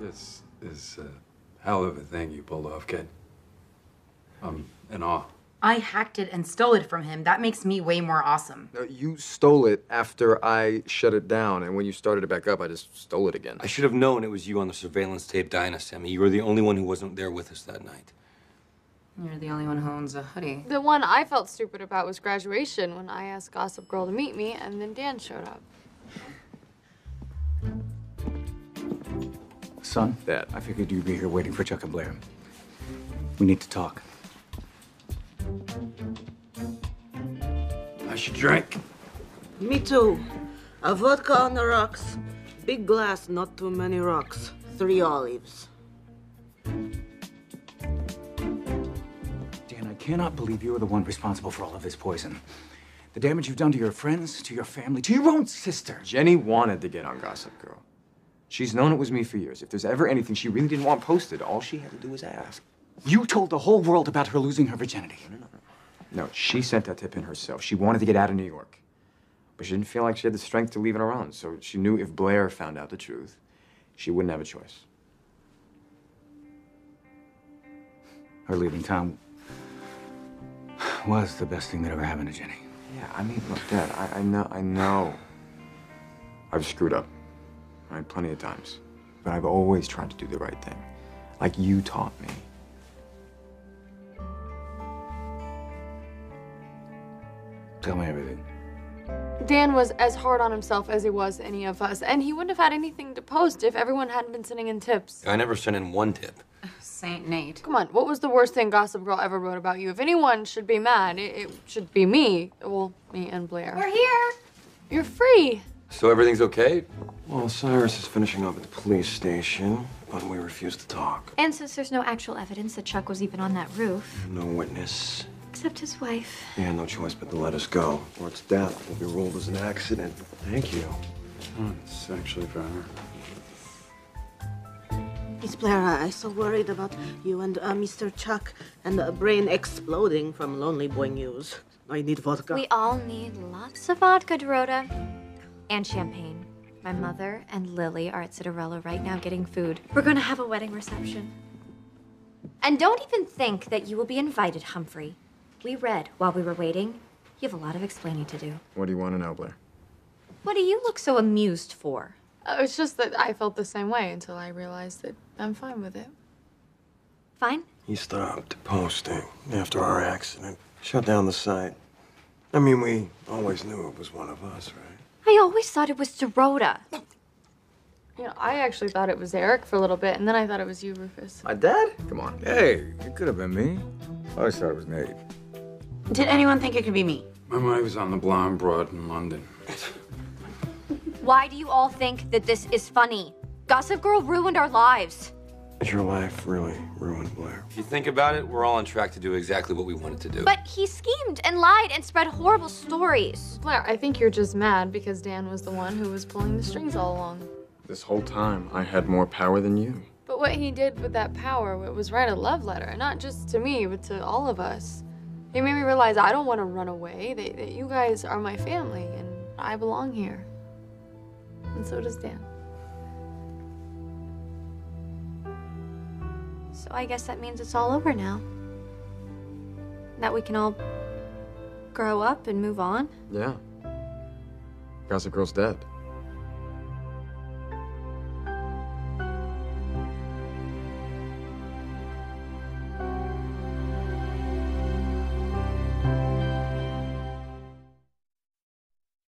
This is a hell of a thing you pulled off, kid. I'm in awe. I hacked it and stole it from him. That makes me way more awesome. No, you stole it after I shut it down, and when you started it back up, I just stole it again. I should have known it was you on the surveillance tape dying us, Sammy. You were the only one who wasn't there with us that night. You're the only one who owns a hoodie. The one I felt stupid about was graduation, when I asked Gossip Girl to meet me, and then Dan showed up. Son? Dad. I figured you'd be here waiting for Chuck and Blair. We need to talk. I should drink. Me too. A vodka on the rocks. Big glass, not too many rocks. 3 olives. Dan, I cannot believe you are the one responsible for all of this poison. The damage you've done to your friends, to your family, to your own sister. Jenny wanted to get on Gossip Girl. She's known it was me for years. If there's ever anything she really didn't want posted, all she had to do was ask. You told the whole world about her losing her virginity. No, she sent that tip in herself. She wanted to get out of New York. But she didn't feel like she had the strength to leave it around, so she knew if Blair found out the truth, she wouldn't have a choice. Her leaving town was the best thing that ever happened to Jenny. Yeah, I mean, look, Dad, I know. I've screwed up, right, plenty of times. But I've always tried to do the right thing, like you taught me. Tell me everything. Dan was as hard on himself as he was any of us, and he wouldn't have had anything to post if everyone hadn't been sending in tips. I never sent in one tip. Saint Nate. Come on, what was the worst thing Gossip Girl ever wrote about you? If anyone should be mad, it should be me. Well, me and Blair. We're here. You're free. So everything's okay? Well, Cyrus is finishing up at the police station, but we refuse to talk. And since there's no actual evidence that Chuck was even on that roof. No witness. Except his wife. Yeah, no choice but to let us go, or its death will be ruled as an accident. Thank you. Oh, it's actually for her. Miss Blair, I'm so worried about you and Mr. Chuck and the brain exploding from Lonely Boy News. I need vodka. We all need lots of vodka, Dorota. And champagne. My mother and Lily are at Citarella right now getting food. We're gonna have a wedding reception. And don't even think that you will be invited, Humphrey. We read while we were waiting. You have a lot of explaining to do. What do you want to know, Blair? What do you look so amused for? It's just that I felt the same way until I realized that I'm fine with it. Fine? He stopped posting after our accident. Shut down the site. I mean, we always knew it was one of us, right? I always thought it was Dorota. You know, I actually thought it was Eric for a little bit, and then I thought it was you, Rufus. My dad? Come on. Hey, it could have been me. I always thought it was Nate. Did anyone think it could be me? My mind was on the blonde broad in London. Why do you all think that this is funny? Gossip Girl ruined our lives. Your life really ruined, Blair. If you think about it, we're all on track to do exactly what we wanted to do. But he schemed and lied and spread horrible stories. Blair, I think you're just mad because Dan was the one who was pulling the strings all along. This whole time, I had more power than you. But what he did with that power was write a love letter, not just to me, but to all of us. He made me realize I don't want to run away, that you guys are my family, and I belong here. And so does Dan. So I guess that means it's all over now. That we can all grow up and move on. Yeah. Gossip Girl's dead.